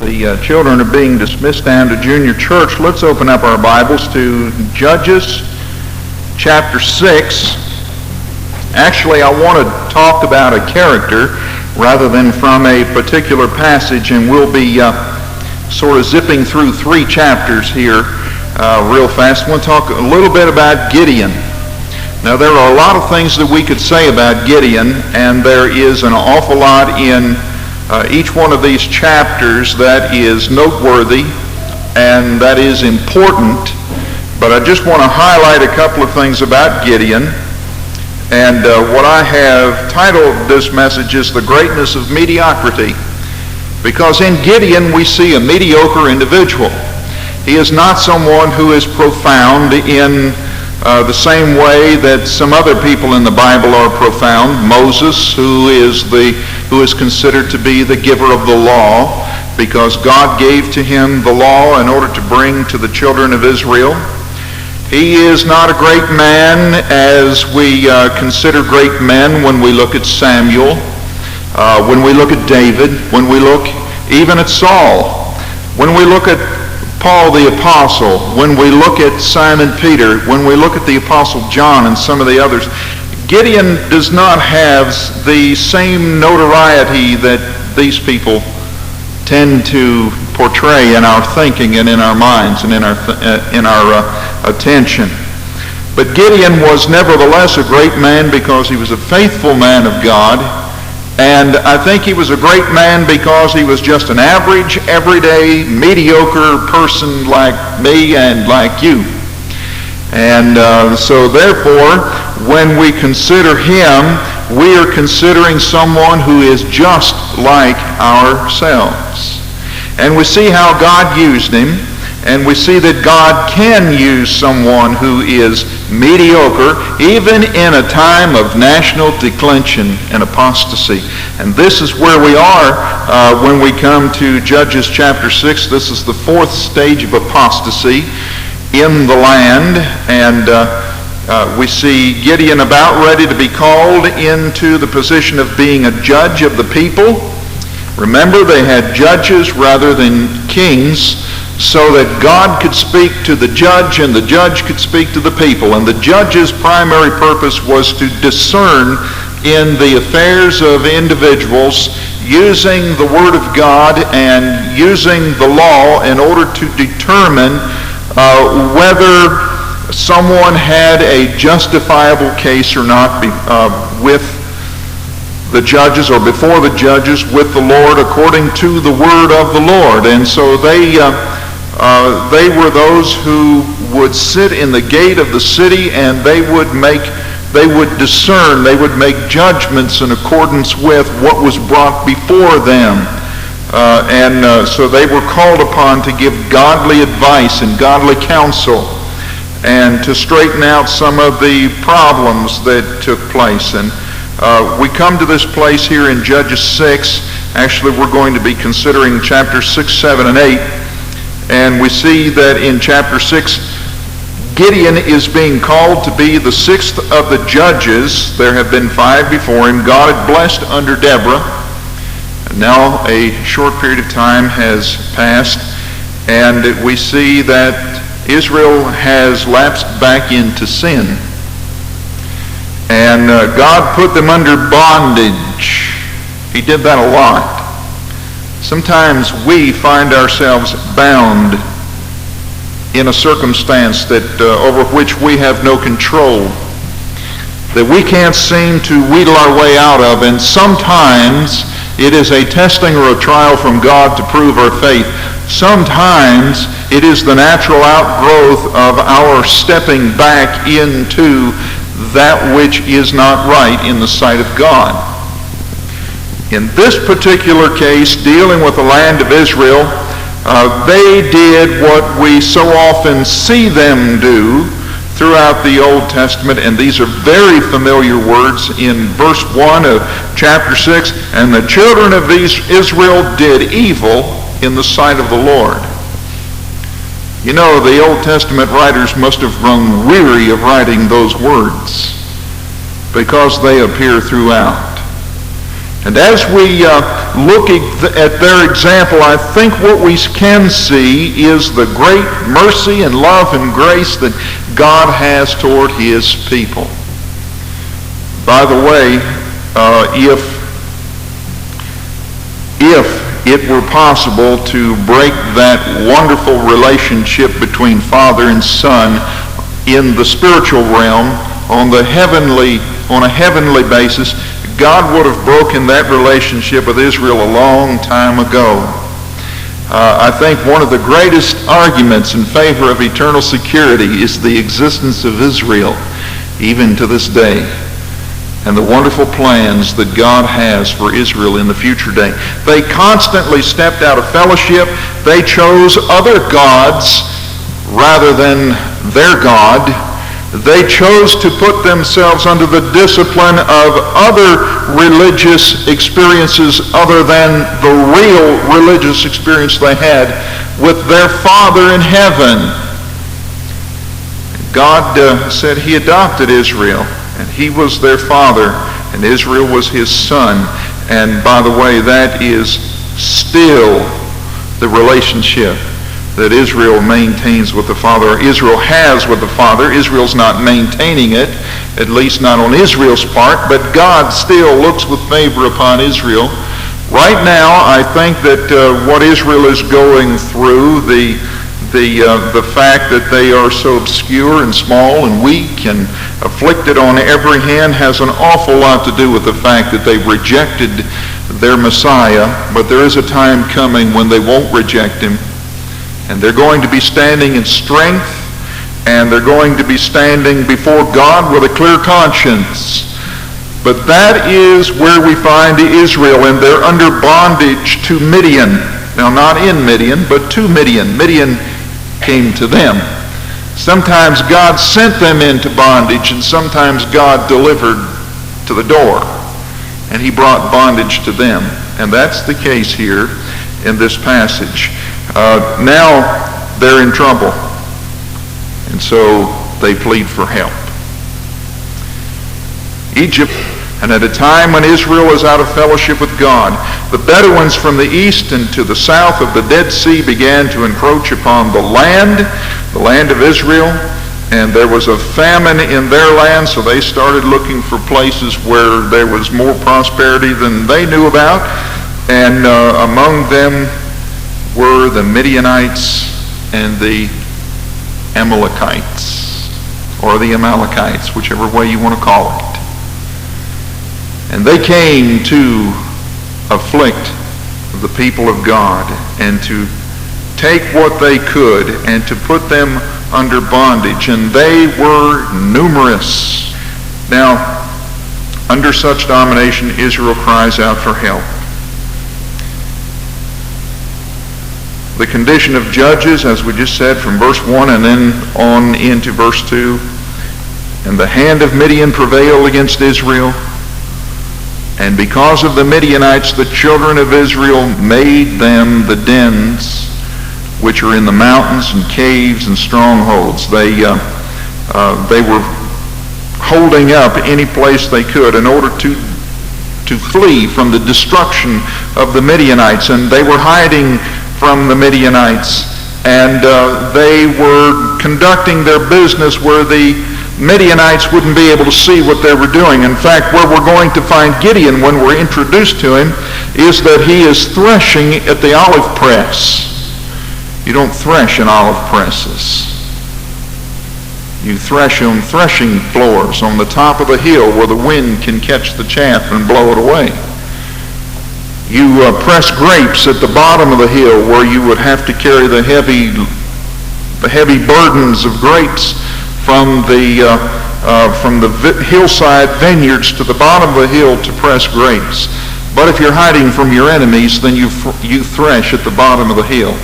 The children are being dismissed down to junior church. Let's open up our Bibles to Judges chapter 6. Actually, I want to talk about a character rather than from a particular passage, and we'll be sort of zipping through 3 chapters here real fast. I want to talk a little bit about Gideon. Now, there are a lot of things that we could say about Gideon, and there is an awful lot in each one of these chapters that is noteworthy and that is important, but I just want to highlight a couple of things about Gideon. And what I have titled this message is The Greatness of Mediocrity, because in Gideon we see a mediocre individual. He is not someone who is profound in the same way that some other people in the Bible are profound. Moses, who is considered to be the giver of the law, because God gave to him the law in order to bring to the children of Israel. He is not a great man as we consider great men when we look at Samuel, when we look at David, when we look even at Saul, when we look at Paul the Apostle, when we look at Simon Peter, when we look at the Apostle John and some of the others. Gideon does not have the same notoriety that these people tend to portray in our thinking and in our minds and in our attention. But Gideon was nevertheless a great man because he was a faithful man of God. And I think he was a great man because he was just an average, everyday, mediocre person like me and like you. And so therefore, when we consider him, we are considering someone who is just like ourselves. And we see how God used him, and we see that God can use someone who is mediocre even in a time of national declension and apostasy. And this is where we are when we come to Judges chapter 6. This is the 4th stage of apostasy in the land, and we see Gideon about ready to be called into the position of being a judge of the people. Remember, they had judges rather than kings, so that God could speak to the judge and the judge could speak to the people. And the judge's primary purpose was to discern in the affairs of individuals, using the Word of God and using the law in order to determine whether someone had a justifiable case or not with the judges or before the judges with the Lord according to the Word of the Lord. And so they were those who would sit in the gate of the city, and they would discern, they would make judgments in accordance with what was brought before them. So they were called upon to give godly advice and godly counsel and to straighten out some of the problems that took place. And we come to this place here in Judges 6. Actually, we're going to be considering chapters 6, 7, and 8. And we see that in chapter 6, Gideon is being called to be the 6th of the judges. There have been 5 before him. God had blessed under Deborah. And now a short period of time has passed, and we see that Israel has lapsed back into sin. And God put them under bondage. He did that a lot. Sometimes we find ourselves bound in a circumstance that over which we have no control, that we can't seem to wheedle our way out of, and sometimes it is a testing or a trial from God to prove our faith. Sometimes it is the natural outgrowth of our stepping back into that which is not right in the sight of God. In this particular case, dealing with the land of Israel, they did what we so often see them do throughout the Old Testament, and these are very familiar words in verse 1 of chapter 6. And the children of Israel did evil in the sight of the Lord. You know, the Old Testament writers must have grown weary of writing those words because they appear throughout. And as we look at their example, I think what we can see is the great mercy and love and grace that God has toward his people. By the way, if it were possible to break that wonderful relationship between father and son in the spiritual realm on a heavenly basis, God would have broken that relationship with Israel a long time ago. I think one of the greatest arguments in favor of eternal security is the existence of Israel, even to this day, and the wonderful plans that God has for Israel in the future day. They constantly stepped out of fellowship. They chose other gods rather than their God. They chose to put themselves under the discipline of other religious experiences other than the real religious experience they had with their Father in heaven. God said he adopted Israel, and he was their father, and Israel was his son. And by the way, that is still the relationship that Israel maintains with the Father, or Israel has with the Father. Israel's not maintaining it, at least not on Israel's part, but God still looks with favor upon Israel. Right now, I think that what Israel is going through, the fact that they are so obscure and small and weak and afflicted on every hand, has an awful lot to do with the fact that they've rejected their Messiah. But there is a time coming when they won't reject him. And they're going to be standing in strength, and they're going to be standing before God with a clear conscience. But that is where we find Israel, and they're under bondage to Midian. Now, not in Midian, but to Midian. Midian came to them. Sometimes God sent them into bondage, and sometimes God delivered to the door, and he brought bondage to them. And that's the case here in this passage. Now they're in trouble, and so they plead for help. Egypt, and at a time when Israel is out of fellowship with God, the Bedouins from the east and to the south of the Dead Sea began to encroach upon the land of Israel, and there was a famine in their land, so they started looking for places where there was more prosperity than they knew about, and among them were the Midianites and the Amalekites, or the Amalekites, whichever way you want to call it. And they came to afflict the people of God and to take what they could and to put them under bondage, and they were numerous. Now, under such domination, Israel cries out for help. The condition of judges, as we just said, from verse 1 and then on into verse 2. And the hand of Midian prevailed against Israel. And because of the Midianites, the children of Israel made them the dens which are in the mountains and caves and strongholds. They were holding up any place they could in order to flee from the destruction of the Midianites. And they were hiding from the Midianites, and they were conducting their business where the Midianites wouldn't be able to see what they were doing. In fact, where we're going to find Gideon when we're introduced to him is that he is threshing at the olive press. You don't thresh in olive presses. You thresh on threshing floors on the top of the hill where the wind can catch the chaff and blow it away. You press grapes at the bottom of the hill where you would have to carry the heavy burdens of grapes from the hillside vineyards to the bottom of the hill to press grapes. But if you're hiding from your enemies, then you thresh at the bottom of the hill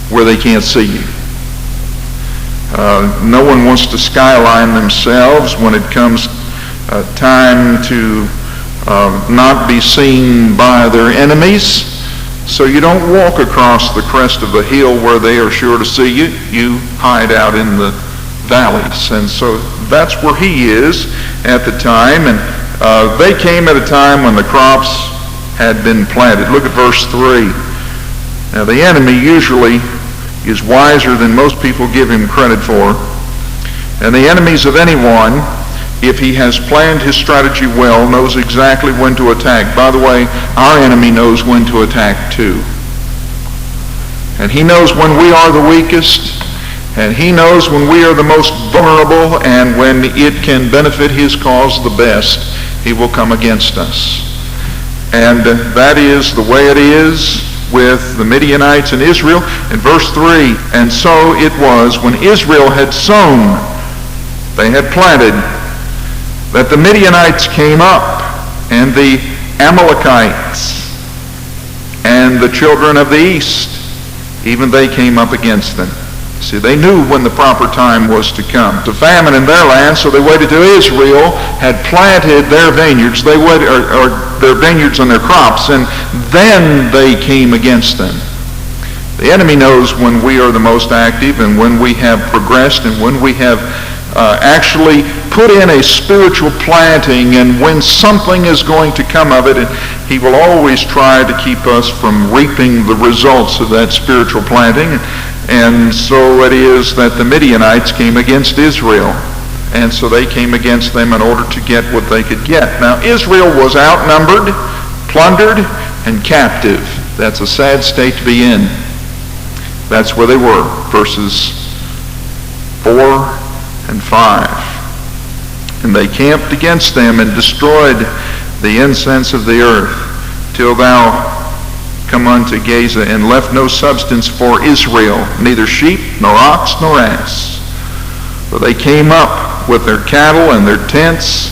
where they can't see you. No one wants to skyline themselves when it comes time to not be seen by their enemies. So you don't walk across the crest of the hill where they are sure to see you. You hide out in the valleys. And so that's where he is at the time. And they came at a time when the crops had been planted. Look at verse 3. Now the enemy usually is wiser than most people give him credit for. And the enemies of anyone, if he has planned his strategy well, knows exactly when to attack. By the way, our enemy knows when to attack too. And he knows when we are the weakest, and he knows when we are the most vulnerable, and when it can benefit his cause the best, he will come against us. And that is the way it is with the Midianites in Israel. In verse 3, and so it was when Israel had sown, they had planted, that the Midianites came up, and the Amalekites, and the children of the east, even they came up against them. See, they knew when the proper time was to come. To famine in their land, so they waited till Israel had planted their vineyards. They waited, or their vineyards and their crops, and then they came against them. The enemy knows when we are the most active, and when we have progressed, and when we have actually put in a spiritual planting, and when something is going to come of it, and he will always try to keep us from reaping the results of that spiritual planting. And so it is that the Midianites came against Israel. And so they came against them in order to get what they could get. Now Israel was outnumbered, plundered, and captive. That's a sad state to be in. That's where they were. Verses 4 and 5. And they camped against them and destroyed the incense of the earth, till thou come unto Gaza, and left no substance for Israel, neither sheep, nor ox, nor ass. For they came up with their cattle and their tents,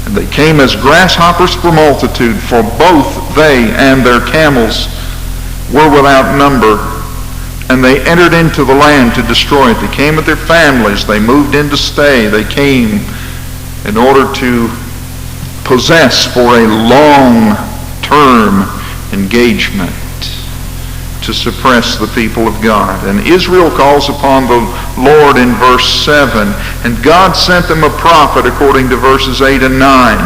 and they came as grasshoppers for multitude, for both they and their camels were without number. And they entered into the land to destroy it. They came with their families. They moved in to stay. They came in order to possess for a long-term engagement, to suppress the people of God. And Israel calls upon the Lord in verse 7, and God sent them a prophet according to verses 8 and 9.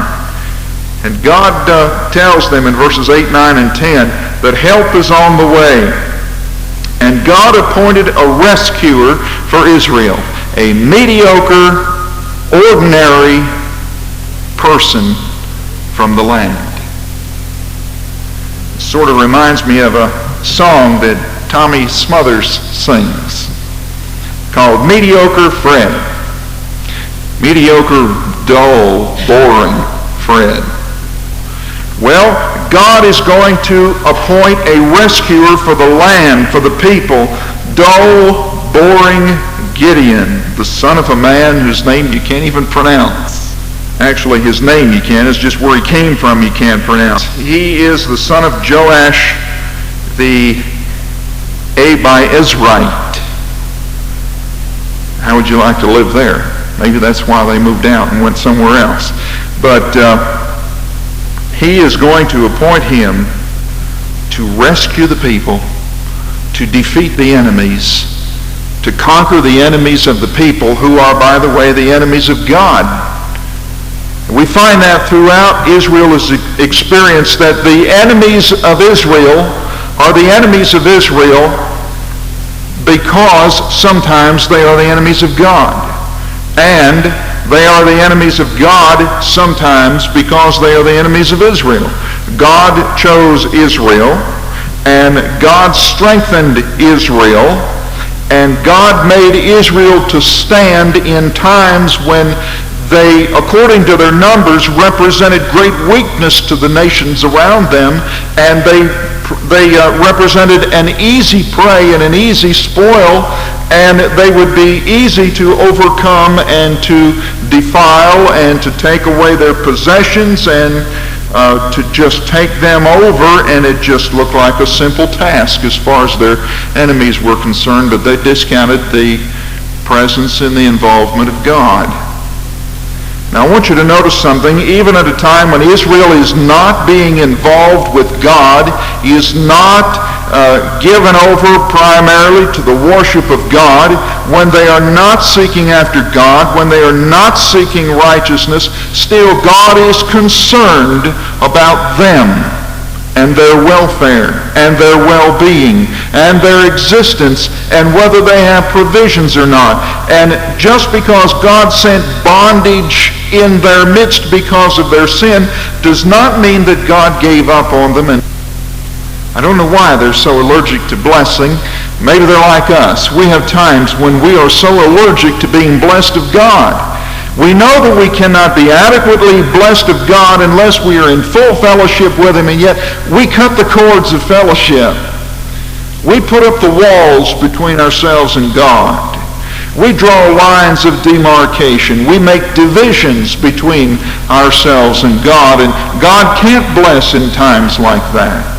And God tells them in verses 8, 9, and 10 that help is on the way. And God appointed a rescuer for Israel, a mediocre, ordinary person from the land. It sort of reminds me of a song that Tommy Smothers sings called Mediocre Fred. Mediocre, dull, boring Fred. Well, God is going to appoint a rescuer for the land, for the people. Dull, boring Gideon, the son of a man whose name you can't even pronounce. Actually, his name you can, it's just where he came from you can't pronounce. He is the son of Joash, the Abiezrite. How would you like to live there? Maybe that's why they moved out and went somewhere else. But he is going to appoint him to rescue the people, to defeat the enemies, to conquer the enemies of the people, who are, by the way, the enemies of God. We find that throughout Israel's experience, that the enemies of Israel are the enemies of Israel because sometimes they are the enemies of God. And they are the enemies of God sometimes because they are the enemies of Israel. God chose Israel, and God strengthened Israel, and God made Israel to stand in times when they, according to their numbers, represented great weakness to the nations around them, and they represented an easy prey and an easy spoil, and they would be easy to overcome and to defile and to take away their possessions and to just take them over, and it just looked like a simple task as far as their enemies were concerned, but they discounted the presence and the involvement of God. Now I want you to notice something. Even at a time when Israel is not being involved with God, is not given over primarily to the worship of God, when they are not seeking after God, when they are not seeking righteousness, still God is concerned about them. and their welfare and their well-being and their existence and whether they have provisions or not. And just because God sent bondage in their midst because of their sin does not mean that God gave up on them. And I don't know why they're so allergic to blessing. Maybe they're like us. We have times when we are so allergic to being blessed of God. We know that we cannot be adequately blessed of God unless we are in full fellowship with Him, and yet we cut the cords of fellowship. We put up the walls between ourselves and God. We draw lines of demarcation. We make divisions between ourselves and God, and God can't bless in times like that.